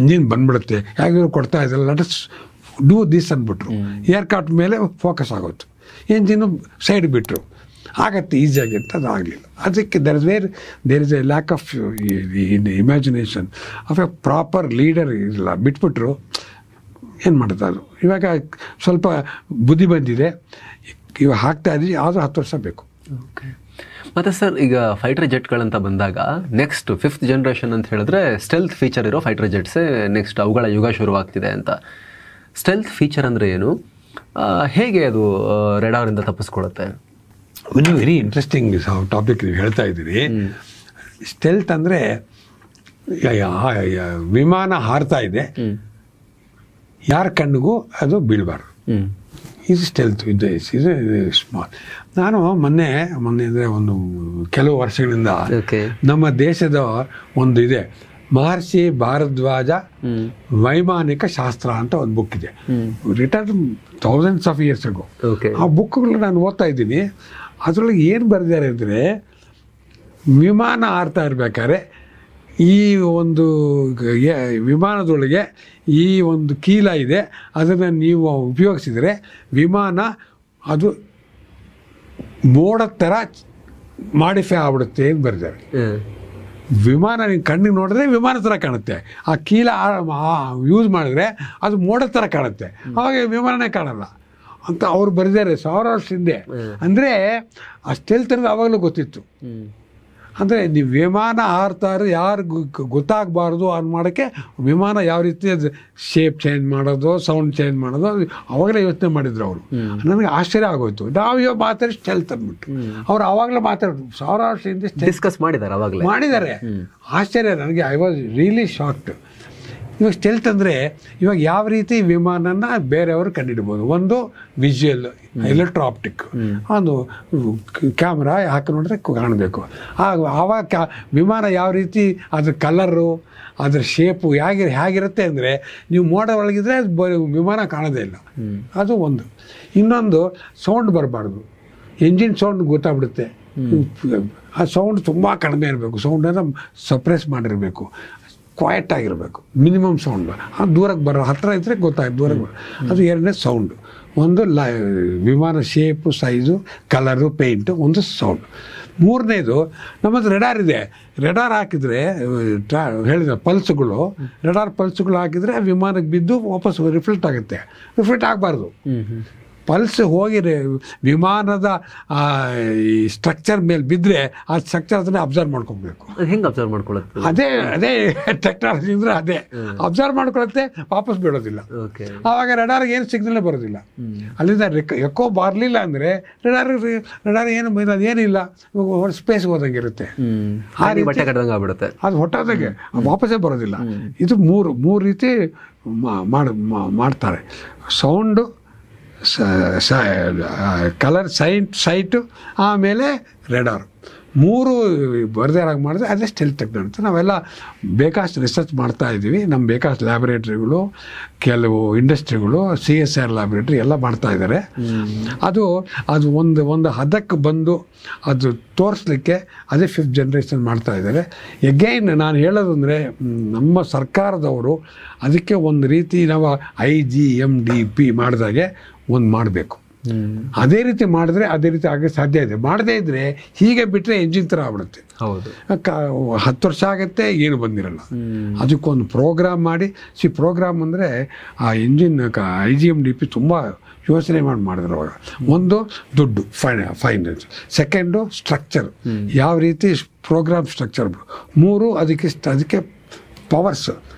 ಎಂಜಿನ್ ಬಂದ್ಬಿಡುತ್ತೆ, ಯಾಕೆ ಕೊಡ್ತಾ ಇದ್ದಲ್ಲ, ಲೆಟ್ ಅಸ್ ಡೂ ದಿಸ್ ಅಂದ್ಬಿಟ್ರು. ಏರ್ಕ್ರಾಫ್ಟ್ ಮೇಲೆ ಫೋಕಸ್ ಆಗೋದು, ಎಂಜಿನು ಸೈಡ್ ಬಿಟ್ಟರು, ಆಗತ್ತೆ ಈಸಿಯಾಗಿ ಅಂತ. ಅದು ಆಗಲಿಲ್ಲ. ಅದಕ್ಕೆ there is a lack of imagination of a proper leader ಇಲ್ಲ. ಬಿಟ್ಬಿಟ್ರು, ಏನು ಮಾಡುತ್ತೆ ಅದು. ಇವಾಗ ಸ್ವಲ್ಪ ಬುದ್ಧಿ ಬಂದಿದೆ, ಇವಾಗ ಹಾಕ್ತಾ ಇದ್ವಿ, ಆದರೂ 10 ವರ್ಷ ಬೇಕು. ಓಕೆ. ಮತ್ತು ಸರ್, ಈಗ ಫೈಟರ್ ಜೆಟ್ಗಳಂತ ಬಂದಾಗ ನೆಕ್ಸ್ಟ್ 5th ಜನರೇಷನ್ ಅಂತ ಹೇಳಿದ್ರೆ ಸ್ಟೆಲ್ತ್ ಫೀಚರ್ ಇರೋ ಫೈಟರ್ ಜೆಟ್ಸೇ ನೆಕ್ಸ್ಟ್ ಅವುಗಳ ಯುಗ ಶುರುವಾಗ್ತಿದೆ ಅಂತ. ಸ್ಟೆಲ್ತ್ ಫೀಚರ್ ಅಂದರೆ ಏನು, ಹೇಗೆ ಅದು ರೆಡಾರಿಂದ ತಪ್ಪಿಸ್ಕೊಳ್ಳುತ್ತೆ? ಒಂದು ವೆರಿ ಇಂಟ್ರೆಸ್ಟಿಂಗ್ ಟಾಪಿಕ್ ನೀವು ಹೇಳ್ತಾ ಇದ್ದೀರಿ. ಸ್ಟೆಲ್ತ್ ಅಂದರೆ ವಿಮಾನ ಹಾರ್ತಾ ಇದೆ, ಯಾರ ಕಣ್ಣಿಗೂ ಅದು ಬೀಳಬಾರ್ದು. ಇದು ಸ್ಟೆಲ್ತ್. ಇದು ಸ್ಮಾಲ್. ನಾನು ಮೊನ್ನೆ ಅಂದರೆ ಒಂದು ಕೆಲವು ವರ್ಷಗಳಿಂದ ನಮ್ಮ ದೇಶದ ಒಂದು ಇದೆ, ಮಹರ್ಷಿ ಭಾರದ್ವಾಜ ವೈಮಾನಿಕ ಶಾಸ್ತ್ರ ಅಂತ ಒಂದು ಬುಕ್ ಇದೆ, return thousands of years ago. ಆ ಬುಕ್ಗಳು ನಾನು ಓದ್ತಾ ಇದ್ದೀನಿ. ಅದರೊಳಗೆ ಏನು ಬರೆದಿದ್ದಾರೆ ಅಂದರೆ, ವಿಮಾನ ಹಾರ್ತಾ ಇರಬೇಕಾದ್ರೆ ಈ ಒಂದು ವಿಮಾನದೊಳಗೆ ಈ ಒಂದು ಕೀಲ ಇದೆ, ಅದನ್ನು ನೀವು ಉಪಯೋಗಿಸಿದರೆ ವಿಮಾನ ಅದು ಮೋಡದ ಥರ ಮಾಡಿಫೈ ಆಗ್ಬಿಡುತ್ತೆ ಅಂತ ಬರೆದಿದ್ದಾರೆ. ವಿಮಾನ ನೀವು ಕಣ್ಣಿಗೆ ನೋಡಿದ್ರೆ ವಿಮಾನ ಥರ ಕಾಣುತ್ತೆ, ಆ ಕೀಲ ಯೂಸ್ ಮಾಡಿದ್ರೆ ಅದು ಮೋಡದ ಥರ ಕಾಣುತ್ತೆ, ಅವಾಗ ವಿಮಾನನೇ ಕಾಣಲ್ಲ ಅಂತ ಅವ್ರು ಬರೆದಿದ್ದಾರೆ 1000 ವರ್ಷ ಹಿಂದೆ. ಅಂದರೆ ಅಷ್ಟೆಲ್ಲ ಥರದ ಆವಾಗಲೂ ಗೊತ್ತಿತ್ತು. ಅಂದರೆ ನೀವು ವಿಮಾನ ಹಾರ್ತಾರು ಯಾರು ಗೊತ್ತಾಗಬಾರ್ದು ಅನ್ ಮಾಡೋಕ್ಕೆ ವಿಮಾನ ಯಾವ ರೀತಿ ಅದು ಶೇಪ್ ಚೇಂಜ್ ಮಾಡೋದು, ಸೌಂಡ್ ಚೇಂಜ್ ಮಾಡೋದು, ಅವಾಗಲೇ ಯೋಚನೆ ಮಾಡಿದ್ರು ಅವರು. ನನಗೆ ಆಶ್ಚರ್ಯ ಆಗೋಯ್ತು. ನಾವು ಇವಾಗ ಮಾತಾಡಿ ಸ್ಟೆಲ್ತ್ ಅಂದ್ಬಿಟ್ಟು ಅವ್ರು ಆವಾಗಲೇ ಮಾತಾಡೋದು 1000 ವರ್ಷ ಹಿಂದೆ ಡಿಸ್ಕಸ್ ಮಾಡಿದ್ದಾರೆ. ಆಶ್ಚರ್ಯ ನನಗೆ. I was really shocked. ಇವಾಗ ಸ್ಟೆಲ್ತ್ ಅಂದರೆ ಇವಾಗ ಯಾವ ರೀತಿ ವಿಮಾನನ ಬೇರೆಯವರು ಕಂಡುಹಿಡ್ಬೋದು. ಒಂದು ವಿಜುವಲ್, ಎಲೆಕ್ಟ್ರೋ ಆಪ್ಟಿಕ್, ಒಂದು ಕ್ಯಾಮ್ರಾ ಹಾಕಿ ನೋಡಿದ್ರೆ ಕಾಣಬೇಕು. ಆವಾಗ ವಿಮಾನ ಯಾವ ರೀತಿ ಅದ್ರ ಕಲರು, ಅದ್ರ ಶೇಪು ಹೇಗಿರುತ್ತೆ ಅಂದರೆ ನೀವು ಮೋಡ ಒಳಗಿದ್ರೆ ಅದು ವಿಮಾನ ಕಾಣೋದೇ ಇಲ್ಲ. ಅದು ಒಂದು. ಇನ್ನೊಂದು, ಸೌಂಡ್ ಬರಬಾರ್ದು. ಎಂಜಿನ್ ಸೌಂಡ್ ಗೊತ್ತಾಗ್ಬಿಡುತ್ತೆ. ಆ ಸೌಂಡ್ ತುಂಬ ಕಡಿಮೆ ಇರಬೇಕು. ಸೌಂಡನ್ನು ಸಪ್ರೆಸ್ ಮಾಡಿರಬೇಕು, ಕ್ವಾಯಟ್ ಆಗಿರಬೇಕು, ಮಿನಿಮಮ್ ಸೌಂಡ್. ಅದು ದೂರಕ್ಕೆ ಹತ್ತಿರ ಇದ್ದರೆ ಗೊತ್ತಾಯ್ತು, ದೂರಕ್ಕೆ ಅದು. ಎರಡನೇ ಸೌಂಡು. ಒಂದು ವಿಮಾನ ಶೇಪು, ಸೈಜು, ಕಲರು, ಪೇಂಟು, ಒಂದು ಸೌಂಡ್. ಮೂರನೇದು, ನಮ್ಮದು ರೆಡಾರ್ ಇದೆ. ರೆಡಾರ್ ಹಾಕಿದರೆ ಹೇಳಿದ ಪಲ್ಸ್ಗಳು, ರೆಡಾರ್ ಪಲ್ಸ್ಗಳು ಹಾಕಿದರೆ ವಿಮಾನಕ್ಕೆ ಬಿದ್ದು ವಾಪಸ್ ರಿಫ್ಲೆಕ್ಟ್ ಆಗುತ್ತೆ. ರಿಫ್ಲೆಕ್ಟ್ ಆಗಬಾರ್ದು. ಪಲ್ಸ್ ಹೋಗಿ ವಿಮಾನದ ಈ ಸ್ಟ್ರಕ್ಚರ್ ಮೇಲೆ ಬಿದ್ದರೆ ಆ ಸ್ಟ್ರಕ್ಚರ್ ಅದನ್ನೇ ಅಬ್ಸರ್ವ್ ಮಾಡ್ಕೊಬೇಕು. ಹೆಂಗೆ ಅಬ್ಸರ್ವ್ ಮಾಡ್ಕೊಳ್ಳುತ್ತೆ? ಅದೇ ಟೆಕ್ನಾಲಜಿ ಅಂದರೆ ಅದೇ ಅಬ್ಸರ್ವ್ ಮಾಡ್ಕೊಳುತ್ತೆ, ವಾಪಸ್ ಬಿಡೋದಿಲ್ಲ. ಆವಾಗ ರೆಡಾರ್ಗೆ ಏನು ಸಿಗ್ನಲ್ ಬರೋದಿಲ್ಲ. ಅಲ್ಲಿಂದ ಎಕ್ಕೋ ಬರಲಿಲ್ಲ ಅಂದರೆ ರೆಡಾರ್ ಏನಿಲ್ಲ, ಸ್ಪೇಸ್ಗೆ ಹೋದಂಗೆ ಇರುತ್ತೆ. ಅದು ಹೊಟ್ಟೋದಂಗೆ ವಾಪಸ್ಸೇ ಬರೋದಿಲ್ಲ. ಇದು ಮೂರು ರೀತಿ ಮಾಡ್ತಾರೆ. ಸೌಂಡು, ಕಲರ್, ಸೈಟು, ಆಮೇಲೆ ರೆಡಾರ್. ಮೂರು ಬರ್ದೇರಾಗಿ ಮಾಡಿದ್ರೆ ಅದೇ ಸ್ಟೆಲ್ತ್ ಟೆಕ್ನಾಲಜಿ. ನಾವೆಲ್ಲ ಬೇಕಾಷ್ಟು ರಿಸರ್ಚ್ ಮಾಡ್ತಾ ಇದ್ದೀವಿ. ನಮ್ಮ ಬೇಕಾಷ್ಟು ಲ್ಯಾಬೊರೇಟ್ರಿಗಳು, ಕೆಲವು ಇಂಡಸ್ಟ್ರಿಗಳು, CSIR ಲ್ಯಾಬೊರೇಟ್ರಿ ಎಲ್ಲ ಮಾಡ್ತಾ ಇದ್ದಾರೆ. ಅದು ಒಂದು ಹದಕ್ಕೆ ಬಂದು ಅದು ತೋರಿಸ್ಲಿಕ್ಕೆ ಅದೇ 5th ಜನರೇಷನ್ ಮಾಡ್ತಾ ಇದ್ದಾರೆ. ಎಗೈನ್ ನಾನು ಹೇಳೋದು ಅಂದರೆ, ನಮ್ಮ ಸರ್ಕಾರದವರು ಅದಕ್ಕೆ ಒಂದು ರೀತಿ ನಾವು IGMDP ಮಾಡಿದಾಗೆ ಒಂದು ಮಾಡಬೇಕು. ಅದೇ ರೀತಿ ಮಾಡಿದ್ರೆ ಅದೇ ರೀತಿ ಆಗಕ್ಕೆ ಸಾಧ್ಯ ಇದೆ. ಮಾಡದೇ ಇದ್ರೆ ಹೀಗೆ ಬಿಟ್ಟರೆ ಎಂಜಿನ್ ಥರ ಆಗ್ಬಿಡುತ್ತೆ. ಹೌದು, 10 ವರ್ಷ ಆಗುತ್ತೆ, ಏನು ಬಂದಿರಲ್ಲ. ಅದಕ್ಕೊಂದು ಪ್ರೋಗ್ರಾಮ್ ಮಾಡಿ, ಪ್ರೋಗ್ರಾಮ್ ಅಂದರೆ ಆ ಎಂಜಿನ್ IGMDP ತುಂಬ ಯೋಚನೆ ಮಾಡಿದ್ರು ಅವಾಗ. ಒಂದು ದುಡ್ಡು, ಫೈನಾನ್ಸ್. ಸೆಕೆಂಡು ಸ್ಟ್ರಕ್ಚರ್, ಯಾವ ರೀತಿ ಪ್ರೋಗ್ರಾಮ್ ಸ್ಟ್ರಕ್ಚರ್. 3 ಅದಕ್ಕೆ ಪವರ್ಸ್,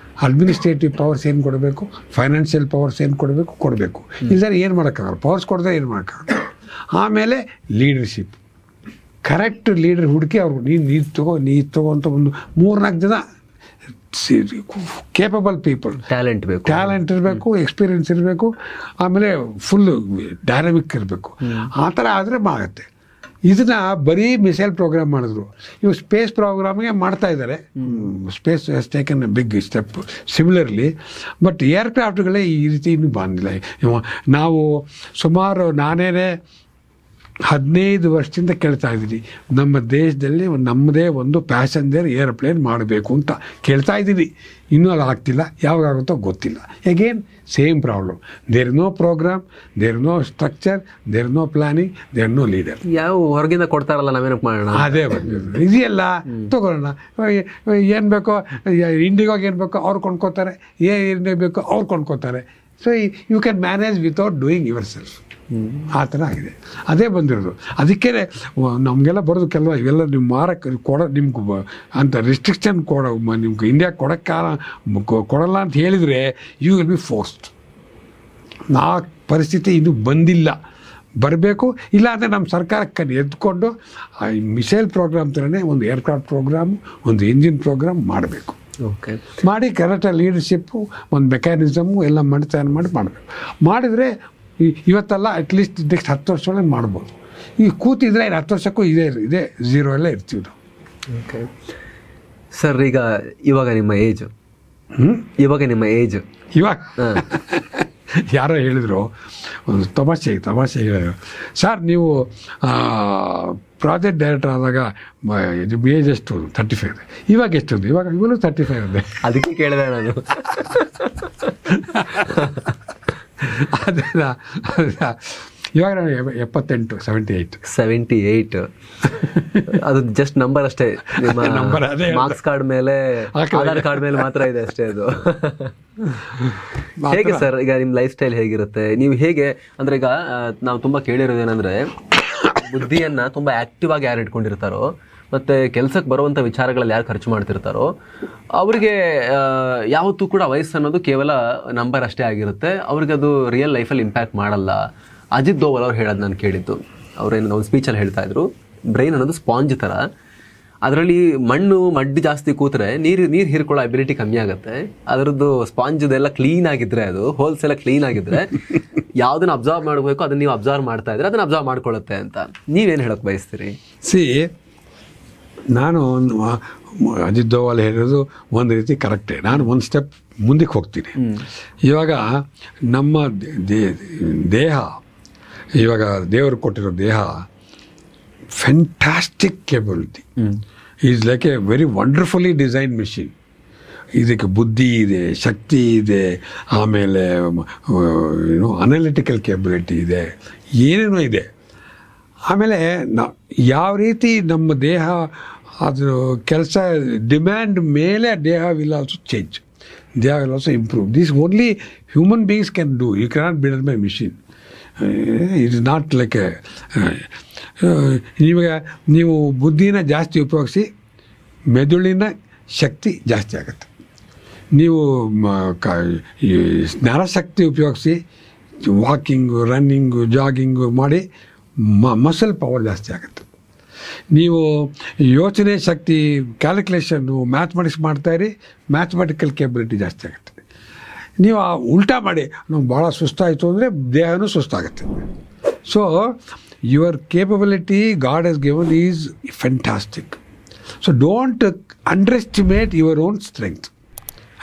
ಅಡ್ಮಿನಿಸ್ಟ್ರೇಟಿವ್ ಪವರ್ಸ್ ಏನು ಕೊಡಬೇಕು, ಫೈನಾನ್ಷಿಯಲ್ ಪವರ್ಸ್ ಏನು ಕೊಡಬೇಕು. ಇಲ್ಲದ್ರೆ ಏನು ಮಾಡೋಕ್ಕಾಗಲ್ಲ, ಪವರ್ಸ್ ಕೊಡದೆ ಏನು ಮಾಡೋಕ್ಕಾಗಲ್ಲ. ಆಮೇಲೆ ಲೀಡರ್ಶಿಪ್, ಕರೆಕ್ಟ್ ಲೀಡರ್ ಹುಡುಕಿ ಅವ್ರು ನೀನು ತಗೋ ಅಂತ ಒಂದು 3-4 ಜನ ಕೇಪಬಲ್ ಪೀಪಲ್, ಟ್ಯಾಲೆಂಟ್ ಇರಬೇಕು, ಎಕ್ಸ್ಪೀರಿಯನ್ಸ್ ಇರಬೇಕು, ಆಮೇಲೆ ಫುಲ್ ಡೈನಮಿಕ್ ಇರಬೇಕು. ಆ ಥರ ಆದರೆ ಆಗುತ್ತೆ. ಇದನ್ನ ಬರೀ ಮಿಸೈಲ್ ಪ್ರೋಗ್ರಾಮ್ ಮಾಡಿದ್ರು. ಇವು ಸ್ಪೇಸ್ ಪ್ರೋಗ್ರಾಮ್ಗೆ ಮಾಡ್ತಾ ಇದ್ದಾರೆ. Space has taken a big step similarly. But ಏರ್ಕ್ರಾಫ್ಟ್ಗಳೇ ಈ ರೀತಿ ಇನ್ನೂ ಬಂದಿಲ್ಲ. ನಾವು ಸುಮಾರು ನಾನೇ 15 ವರ್ಷದಿಂದ ಕೇಳ್ತಾ ಇದ್ದೀನಿ, ನಮ್ಮ ದೇಶದಲ್ಲಿ ನಮ್ಮದೇ ಒಂದು ಪ್ಯಾಸೆಂಜರ್ ಏರ್ಪ್ಲೇನ್ ಮಾಡಬೇಕು ಅಂತ ಕೇಳ್ತಾ ಇದ್ದೀನಿ. ಇನ್ನೂ ಅದು ಆಗ್ತಿಲ್ಲ, ಯಾವಾಗ ಆಗುತ್ತೋ ಗೊತ್ತಿಲ್ಲ. Again same problem. There no programme, there no structure, there no planning, there no leader. ಯಾವ ಹೊರಗಿಂದ ಕೊಡ್ತಾರಲ್ಲ, ನಾವೇನಕ್ಕೆ ಮಾಡೋಣ, ಅದೇ ಇದೆಯಲ್ಲ ತಗೊಳ್ಳೋಣ. ಏನು ಬೇಕೋ ಇಂಡಿಗೋಗೆ ಏನು ಬೇಕೋ ಅವ್ರು ಕೊಂಡ್ಕೋತಾರೆ, ಏನ್ ಬೇಕೋ ಅವ್ರು ಕೊಂಡ್ಕೋತಾರೆ. So you can manage without doing yourself. ಆ ಥರ ಆಗಿದೆ. ಅದೇ ಬಂದಿರೋದು. ಅದಕ್ಕೇ ನಮಗೆಲ್ಲ ಬರೋದು ಕೆಲವು ಇವೆಲ್ಲ ನಿಮ್ಮ ಮಾರಕ್ಕೆ ನಿಮ್ಗೆ ಅಂತ ರಿಸ್ಟ್ರಿಕ್ಷನ್ ನಿಮ್ಗೆ ಇಂಡಿಯಾಗೆ ಕೊಡಲ್ಲ ಅಂತ ಹೇಳಿದರೆ ಯು ವಿಲ್ ಬಿ ಫೋರ್ಸ್ಡ್. ಆ ಪರಿಸ್ಥಿತಿ ಇನ್ನೂ ಬಂದಿಲ್ಲ, ಬರಬೇಕು. ಇಲ್ಲ ಅಂದರೆ ನಮ್ಮ ಸರ್ಕಾರಕ್ಕೆ ಎದ್ಕೊಂಡು ಮಿಸೈಲ್ ಪ್ರೋಗ್ರಾಮ್ ಥರನೇ ಒಂದು ಏರ್ಕ್ರಾಫ್ಟ್ ಪ್ರೋಗ್ರಾಮ್, ಒಂದು ಇಂಜಿನ್ ಪ್ರೋಗ್ರಾಮ್ ಮಾಡಬೇಕು. ಮಾಡಿ ಕರೆಕ್ಟಾಗಿ ಲೀಡರ್ಶಿಪ್ಪು, ಒಂದು ಮೆಕ್ಯಾನಿಸಮು ಎಲ್ಲ ಮಾಡಬೇಕು. ಮಾಡಿದರೆ ಇವತ್ತಲ್ಲ ಅಟ್ಲೀಸ್ಟ್ ನೆಕ್ಸ್ಟ್ 10 ವರ್ಷ ಒಳಗೆ ಮಾಡ್ಬೋದು. ಈ ಕೂತಿದ್ರೆ 10 ವರ್ಷಕ್ಕೂ ಇದೇ 0 ಎಲ್ಲ ಇರ್ತೀವಿ ನಾವು. ಓಕೆ ಸರ್, ಇವಾಗ ನಿಮ್ಮ ಏಜ್ ಇವಾಗ ಯಾರೋ ಹೇಳಿದ್ರು, ಒಂದು ತಮಾಷೆ ಹೇಳಿದ್ರು, ಸರ್ ನೀವು ಪ್ರಾಜೆಕ್ಟ್ ಡೈರೆಕ್ಟರ್ ಆದಾಗ ನಿಮ್ಮ ಏಜ್ ಎಷ್ಟು? 35 ಇದೆ. ಇವಾಗ ಎಷ್ಟು? ಇವಾಗಲೂ 35 ಇದೆ. ಅದಕ್ಕೆ ಕೇಳಿದೆ ನಾನು. ಅದಲ್ಲ ಇವಾಗ ನಾನು 78. ಅದು ಜಸ್ಟ್ ನಂಬರ್ ಅಷ್ಟೇ. ನಂಬರ್ ಅದೇ, ಮಾರ್ಕ್ಸ್ ಕಾರ್ಡ್ ಮೇಲೆ, ಆಧಾರ್ ಕಾರ್ಡ್ ಮೇಲೆ ಮಾತ್ರ ಇದೆ ಅಷ್ಟೇ ಅದು. ಹೇಗೆ ಸರ್ ಈಗ ನಿಮ್ಮ ಲೈಫ್ ಸ್ಟೈಲ್ ಹೇಗಿರುತ್ತೆ? ನೀವು ಹೇಗೆ ಅಂದರೆ ಈಗ ನಾವು ತುಂಬ ಕೇಳಿರೋದೇನೆಂದರೆ, ಬುದ್ಧಿಯನ್ನು ತುಂಬ ಆ್ಯಕ್ಟಿವ್ ಆಗಿ ಯಾರು ಇಟ್ಕೊಂಡಿರ್ತಾರೋ ಮತ್ತು ಕೆಲಸಕ್ಕೆ ಬರುವಂಥ ವಿಚಾರಗಳಲ್ಲಿ ಯಾರು ಖರ್ಚು ಮಾಡ್ತಿರ್ತಾರೋ ಅವರಿಗೆ ಯಾವತ್ತೂ ಕೂಡ ವಯಸ್ಸು ಅನ್ನೋದು ಕೇವಲ ನಂಬರ್ ಅಷ್ಟೇ ಆಗಿರುತ್ತೆ. ಅವ್ರಿಗೆ ಅದು ರಿಯಲ್ ಲೈಫಲ್ಲಿ ಇಂಪ್ಯಾಕ್ಟ್ ಮಾಡಲ್ಲ. ಅಜಿತ್ ದೋವಲ್ ಅವ್ರು ಹೇಳೋದು ನಾನು ಕೇಳಿದ್ದು. ಅವ್ರೇನು ಒಂದು ಸ್ಪೀಚಲ್ಲಿ ಹೇಳ್ತಾ ಇದ್ರು, ಬ್ರೈನ್ ಅನ್ನೋದು ಸ್ಪಾಂಜ್ ಥರ. ಅದರಲ್ಲಿ ಮಡ್ಡಿ ಜಾಸ್ತಿ ಕೂತ್ರೆ ನೀರು ಹೀರ್ಕೊಳ್ಳೋ ಅಬಿಲಿಟಿ ಕಮ್ಮಿ ಆಗುತ್ತೆ. ಅದರದ್ದು ಸ್ಪಾಂಜ್ದೆಲ್ಲ ಕ್ಲೀನ್ ಆಗಿದ್ರೆ, ಅದು ಹೋಲ್ಸ್ ಎಲ್ಲ ಕ್ಲೀನ್ ಆಗಿದ್ರೆ, ಯಾವುದನ್ನು ಅಬ್ಸರ್ವ್ ಮಾಡಬೇಕು ಅದನ್ನು ನೀವು ಅಬ್ಸರ್ವ್ ಮಾಡ್ತಾ ಇದ್ರೆ ಅದನ್ನು ಅಬ್ಸರ್ವ್ ಮಾಡ್ಕೊಳ್ಳುತ್ತೆ ಅಂತ. ನೀವೇನು ಹೇಳೋಕ್ಕೆ ಬಯಸ್ತೀರಿ? ನಾನು ಅಜಿತ್ ದೋವಲ್ ಹೇಳೋದು ಒಂದು ರೀತಿ ಕರೆಕ್ಟೇ. ನಾನು ಒಂದು ಸ್ಟೆಪ್ ಮುಂದಕ್ಕೆ ಹೋಗ್ತೀನಿ. ಇವಾಗ ನಮ್ಮ ದೇಹ, ಇವಾಗ ದೇವರು ಕೊಟ್ಟಿರೋ ದೇಹ fantastic capability. Is like a very wonderfully design machine. ಇದಕ್ಕೆ ಬುದ್ಧಿ ಇದೆ, ಶಕ್ತಿ ಇದೆ, ಆಮೇಲೆ ಅನಾಲಿಟಿಕಲ್ ಕೇಪಬಿಲಿಟಿ ಇದೆ, ಏನೇನೋ ಇದೆ. ಆಮೇಲೆ ಯಾವ ರೀತಿ ನಮ್ಮ ದೇಹ ಅದು ಕೆಲಸ ಡಿಮ್ಯಾಂಡ್ ಮೇಲೆ they will also change, they will also improve. This only human beings can do. You cannot build my machine. It is not like ನೀವು ಬುದ್ಧಿನ ಜಾಸ್ತಿ ಉಪಯೋಗಿಸಿ ಮೆದುಳಿನ ಶಕ್ತಿ ಜಾಸ್ತಿ ಆಗುತ್ತೆ. ನೀವು ನರಶಕ್ತಿ ಉಪಯೋಗಿಸಿ ವಾಕಿಂಗು, ರನ್ನಿಂಗು, ಜಾಗಿಂಗು ಮಾಡಿ ಮಸಲ್ ಪವರ್ ಜಾಸ್ತಿ ಆಗುತ್ತೆ. ನೀವು ಯೋಚನೆ ಶಕ್ತಿ, ಕ್ಯಾಲ್ಕುಲೇಷನ್ನು, ಮ್ಯಾಥಮೆಟಿಕ್ಸ್ ಮಾಡ್ತಾಯಿರಿ, ಮ್ಯಾಥಮೆಟಿಕಲ್ ಕೇಪಬಿಲಿಟಿ ಜಾಸ್ತಿ ಆಗುತ್ತೆ. ನೀವು ಉಲ್ಟಾ ಮಾಡಿ ನಮ್ಗೆ ಭಾಳ ಸುಸ್ತಾಯಿತು ಅಂದರೆ ದೇಹನೂ ಸುಸ್ತಾಗುತ್ತೆ. So your capability God has given is fantastic. So don't underestimate your own strength,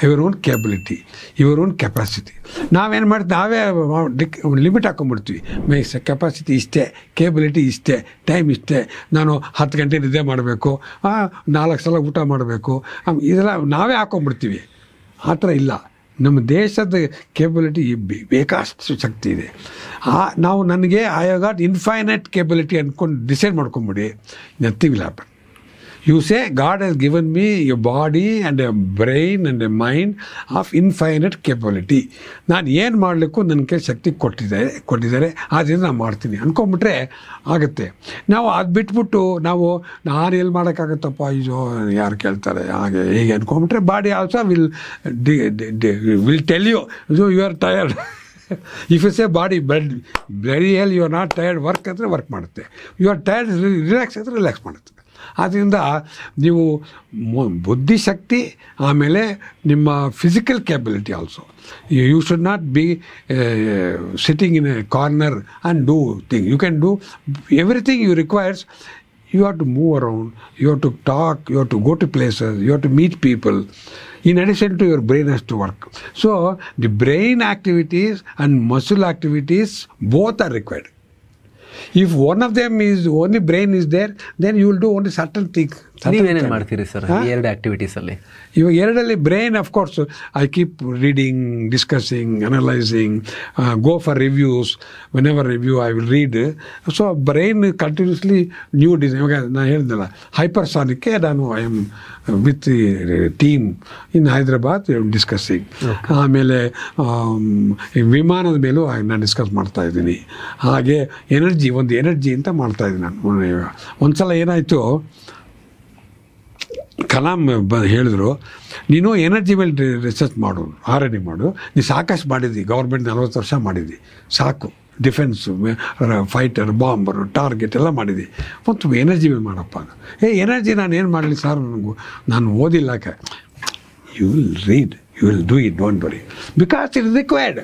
your own capability, your own capacity. ನಾವೇನು ಮಾಡ್ತೀವಿ, ನಾವೇ ಲಿಮಿಟ್ ಹಾಕೊಂಡ್ಬಿಡ್ತೀವಿ. ಮೈ ಕೆಪಾಸಿಟಿ ಇಷ್ಟೇ, ಕೇಪಬಿಲಿಟಿ ಇಷ್ಟೇ, ಟೈಮ್ ಇಷ್ಟೇ, ನಾನು 10 ಗಂಟೆ ನಿದ್ದೆ ಮಾಡಬೇಕು, 4 ಸಲ ಊಟ ಮಾಡಬೇಕು, ಇದೆಲ್ಲ ನಾವೇ ಹಾಕೊಂಡ್ಬಿಡ್ತೀವಿ. ಆ ಥರ ಇಲ್ಲ. ನಮ್ಮ ದೇಶದ ಕೇಬಲಿಟಿ ಬೇಕಾಷ್ಟು ಶಕ್ತಿ ಇದೆ. ನಾವು ನನಗೆ I have got infinite capability ಅಂದ್ಕೊಂಡು ಡಿಸೈಡ್ ಮಾಡ್ಕೊಂಬಿಡಿ, nothing will happen. You say God has given me a body and a brain and a mind of infinite capability. ನಾನು ಏನು ಮಾಡಲಿಕ್ಕೂ ನನಗೆ ಶಕ್ತಿ ಕೊಟ್ಟಿದ್ದಾರೆ, ಆದ್ದರಿಂದ ನಾನು ಮಾಡ್ತೀನಿ ಅಂದ್ಕೊಂಬಿಟ್ರೆ ಆಗುತ್ತೆ. ನಾವು ಅದು ಬಿಟ್ಬಿಟ್ಟು ನಾನು ಎಲ್ಲಿ ಮಾಡೋಕ್ಕಾಗತ್ತಪ್ಪ, ಇದು ಯಾರು ಕೇಳ್ತಾರೆ ಹಾಗೆ ಹೀಗೆ ಅಂದ್ಕೊಂಬಿಟ್ರೆ body also will tell you are tired. If you say body very well you are not tired, work ಅಂದರೆ ವರ್ಕ್ ಮಾಡುತ್ತೆ, ಯು ಆರ್ ಟಯರ್ಡ್ ರಿಲ್ಯಾಕ್ಸ್ ಅಂದರೆ ರಿಲ್ಯಾಕ್ಸ್ ಮಾಡುತ್ತೆ. ಆದ್ದರಿಂದ ನೀವು ಬುದ್ಧಿಶಕ್ತಿ, ಆಮೇಲೆ ನಿಮ್ಮ physical capability also. You should not be sitting in a corner and do thing. You can do everything you requires. You have to move around, you have to talk, you have to go to places, you have to meet people. In addition to your brain has to work. So the brain activities and muscle activities both are required. If one of them is only brain is there, then you will do only certain things. ನೀವೇನೇನು ಮಾಡ್ತೀರಿ ಸರ್ ಎರಡು ಆಕ್ಟಿವಿಟೀಸಲ್ಲಿ? ಇವಾಗ ಎರಡಲ್ಲಿ brain of course I keep reading, discussing, analysing, go for reviews. Whenever review I will read. So brain continuously new design. ಇವಾಗ ನಾನು ಹೇಳಿದ್ನಲ್ಲ, ಹೈಪರ್ಸಾನಿಕ್ಗೆ ನಾನು I am with team in Hyderabad discussing. ಆಮೇಲೆ ವಿಮಾನದ ಮೇಲೂ ನಾನು ಡಿಸ್ಕಸ್ ಮಾಡ್ತಾ ಇದ್ದೀನಿ. ಹಾಗೆ ಒಂದು ಎನರ್ಜಿ ಅಂತ ಮಾಡ್ತಾ ಇದ್ದೀನಿ ನಾನು. ಒಂದ್ಸಲ ಏನಾಯಿತು, ಕಲಾಂ ಹೇಳಿದ್ರು, ನೀನು ಎನರ್ಜಿ ಮೇಲೆ ರಿಸರ್ಚ್ ಮಾಡು, R&D ಮಾಡು. ನೀನು ಸಾಕಷ್ಟು ಮಾಡಿದ್ದಿ, ಗೌರ್ಮೆಂಟ್ 40 ವರ್ಷ ಮಾಡಿದ್ದಿ, ಸಾಕು. ಡಿಫೆನ್ಸ್, ಫೈಟರ್, ಬಾಂಬರು, ಟಾರ್ಗೆಟ್ ಎಲ್ಲ ಮಾಡಿದ್ದಿ, ಮತ್ತು ಎನರ್ಜಿ ಮೇಲೆ ಮಾಡಪ್ಪ. ಎನರ್ಜಿ ನಾನು ಏನು ಮಾಡಲಿ ಸರ್, ನಾನು ಓದಿಲ್ಲ. You will read, you will do it, don't worry, because it is required.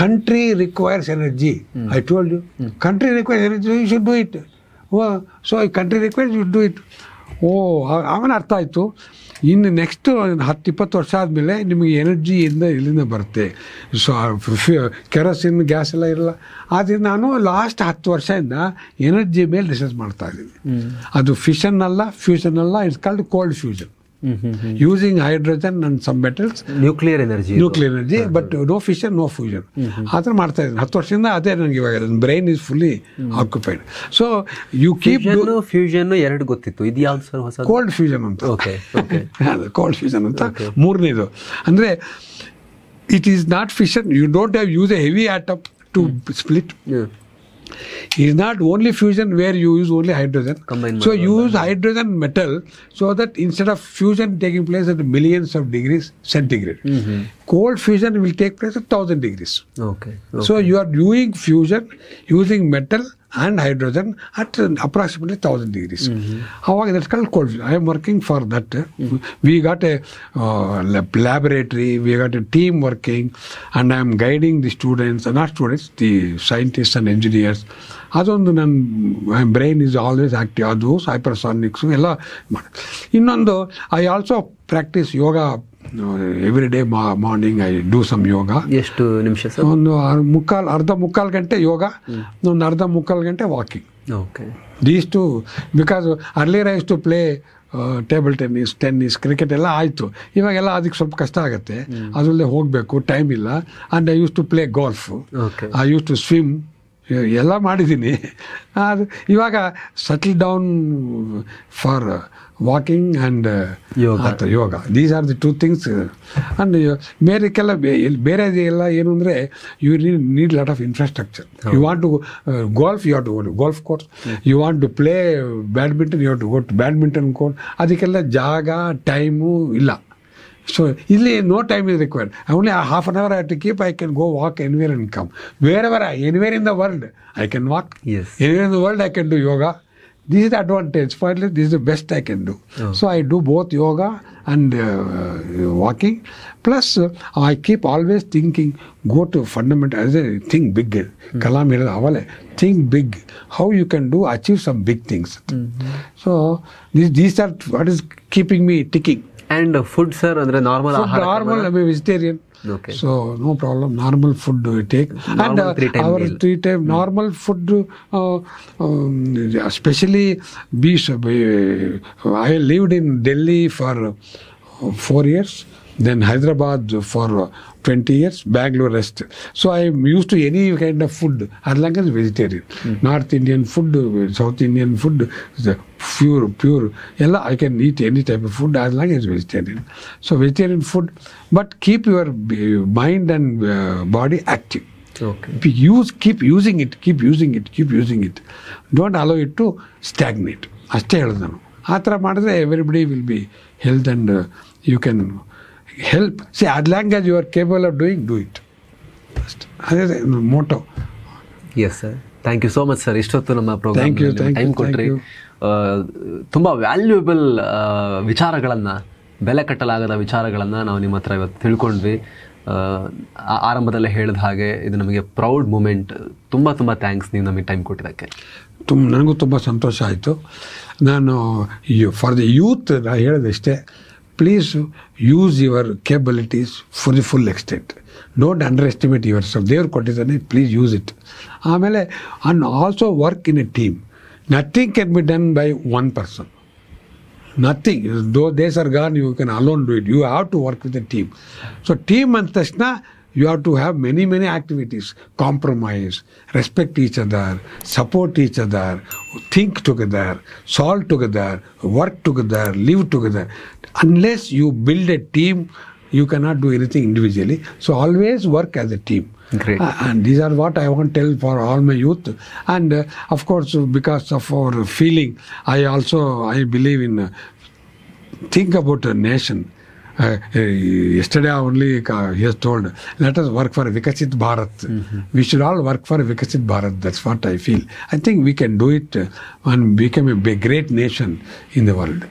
Country requires energy. I told you, country requires energy, you should do it. So country requires, you do it. ಅವನ ಅರ್ಥ ಆಯಿತು. ಇನ್ನು ನೆಕ್ಸ್ಟ್ 10-20 ವರ್ಷ ಆದಮೇಲೆ ನಿಮಗೆ ಎನರ್ಜಿಯಿಂದ ಇಲ್ಲಿಂದ ಬರುತ್ತೆ. ಸೊ ಕೆರೋಸಿನ್, ಗ್ಯಾಸ್ ಎಲ್ಲ ಇರಲ್ಲ. ಆದರೆ ನಾನು ಲಾಸ್ಟ್ 10 ವರ್ಷದಿಂದ ಎನರ್ಜಿ ಮೇಲೆ ರಿಸರ್ಚ್ ಮಾಡ್ತಾ ಇದ್ದೀನಿ. ಅದು ಫಿಷನ್ ಅಲ್ಲ, ಫ್ಯೂಷನ್ ಅಲ್ಲ, it's called cold fusion. Using hydrogen and some metals, nuclear energy, but no fission, no fusion. ಆ ಥರ ಮಾಡ್ತಾ ಇದ್ದೀನಿ 10 ವರ್ಷದಿಂದ. ಅದೇ ನನಗೆ ಇವಾಗ brain is fully occupied. So you keep fusion ಎರಡು ಗೊತ್ತಿತ್ತು, ಇದು ಯಾವ್ದು ಸರ್ ಹೊಸ? ಕೋಲ್ಡ್ ಫ್ಯೂಷನ್ ಅಂತ. ಕೋಲ್ಡ್ ಫ್ಯೂಷನ್ ಅಂತ ಮೂರನೇದು. ಅಂದರೆ it is not fission, you don't have use a heavy atom to split. It is not only fusion where you use only hydrogen. So you use hydrogen metal, so that instead of fusion taking place at millions of degrees centigrade, cold fusion will take place at 1000 degrees. Okay. So you are doing fusion using metal and hydrogen at approximately 1000 degrees. That's called cold fusion. I am working for that. We got a laboratory, we got a team working, and I am guiding the students, not students, the scientists and engineers. ಅದೊಂದು ನನ್ನ ಬ್ರೈನ್ ಈಸ್ ಆಲ್ವೇಸ್ ಆಕ್ಟಿವ್. ಅದು ಹೈಪರ್ಸಾನಿಕ್ಸು ಎಲ್ಲ ಮಾಡಿ. ಇನ್ನೊಂದು, I also practise yoga every day. Morning I do some yoga. ಎಷ್ಟು ನಿಮಿಷ ಸರ್? ಒಂದು ಅರ್ಧ ಮುಕ್ಕಾಲು ಗಂಟೆ ಯೋಗ, ಒಂದು ಅರ್ಧ ಮುಕ್ಕಾಲು ಗಂಟೆ walking. Okay. These two, because earlier I use to play table tennis, cricket ಎಲ್ಲ ಆಯಿತು. ಇವಾಗೆಲ್ಲ ಅದಕ್ಕೆ ಸ್ವಲ್ಪ ಕಷ್ಟ ಆಗುತ್ತೆ, ಅದರಲ್ಲೇ ಹೋಗಬೇಕು, ಟೈಮ್ ಇಲ್ಲ. And I use to play golf, I use to swim, ಎಲ್ಲ ಮಾಡಿದ್ದೀನಿ. ಅದು ಇವಾಗ settle down for walking and yoga. These are the 2 things. And ಬೇರೆದೆಲ್ಲ ಏನು ಅಂದರೆ, you need lot of infrastructure. You want to golf, you have to go to golf course. You want to play badminton, you have to go to badminton court. ಅದಕ್ಕೆಲ್ಲ ಜಾಗ, ಟೈಮು ಇಲ್ಲ. So ಇಲ್ಲಿ no time is required. Only half an hour I have to keep. I can go walk anywhere and come. Anywhere in the world I can walk. Yes. Anywhere in the world I can do yoga. This is the advantage. Finally, this is the best I can do. So I do both yoga and walking. Plus I keep always thinking, go to fundamental, think big. Kalam helada avale, think big. How you can achieve some big things. So these are what is keeping me ticking. And food, sir, andre normal ahara? Normal, I am a vegetarian. Okay. So no problem. Normal food we take. Normal and 3-time our meal. 3-time normal food, especially beef. I lived in Delhi for 4 years. then Hyderabad for 20 years, Bangalore rest. So I am used to any kind of food as long as vegetarian. North Indian food, South Indian food, the pure. I can eat any type of food as long as vegetarian. So vegetarian food, but keep your mind and body active. Okay. Keep using it. Don't allow it to stagnate. ಅಷ್ಟೇ ಹೇಳೋದು ನಾನು. ಆ ಥರ ಮಾಡಿದ್ರೆ everybody will be health and you can help. See as long as you are capable of doing, do it. ಅದೇ motto. Yes sir, thank you so much sir. ಇಷ್ಟೊತ್ತು ನಮ್ಮ ಪ್ರೋಗ್ರಾಮ್ ಟೈಮ್ ಕೊಟ್ಟರೆ ತುಂಬ ವ್ಯಾಲ್ಯೂಯಬಲ್ ವಿಚಾರಗಳನ್ನು, ಬೆಲೆ ಕಟ್ಟಲಾಗದ ವಿಚಾರಗಳನ್ನು ನಾವು ನಿಮ್ಮ ಹತ್ರ ಇವತ್ತು ತಿಳ್ಕೊಂಡ್ವಿ. ಆರಂಭದಲ್ಲೇ ಹೇಳಿದ ಹಾಗೆ ಇದು ನಮಗೆ ಪ್ರೌಡ್ ಮೂಮೆಂಟ್. ತುಂಬ ಥ್ಯಾಂಕ್ಸ್ ನೀವು ನಮಗೆ ಟೈಮ್ ಕೊಟ್ಟಿದ್ದಕ್ಕೆ. ನನಗೂ ತುಂಬ ಸಂತೋಷ ಆಯಿತು. ನಾನು ಫಾರ್ ದ ಯೂತ್ ನಾನು ಹೇಳೋದಷ್ಟೇ, please use your capabilities for the full extent. Don't underestimate yourself. ದೇವ್ರು ಕೊಟ್ಟಿದ್ದಾನೆ, ಪ್ಲೀಸ್ ಯೂಸ್ ಇಟ್. ಆಮೇಲೆ and also work in a team. Nothing can be done by one person. Nothing. Those days are gone, you can alone do it. You have to work with a team. So team and tashna, you have to have many activities. Compromise, respect each other, support each other, think together, solve together, work together, live together. Unless you build a team, you cannot do anything individually. So always work as a team. Great. And these are what I want to tell for all my youth. And of course, because of our feeling, I believe in think about a nation. Yesterday only he has told, let us work for Vikasit Bharat. We should all work for Vikasit Bharat. That's what I feel. I think we can do it and become a great nation in the world.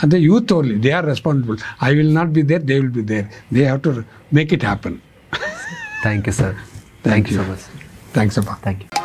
And the youth only, they are responsible. I will not be there, they will be there. They have to make it happen. Thank you sir. Thank you so much. Thanks, Appa. Thank you.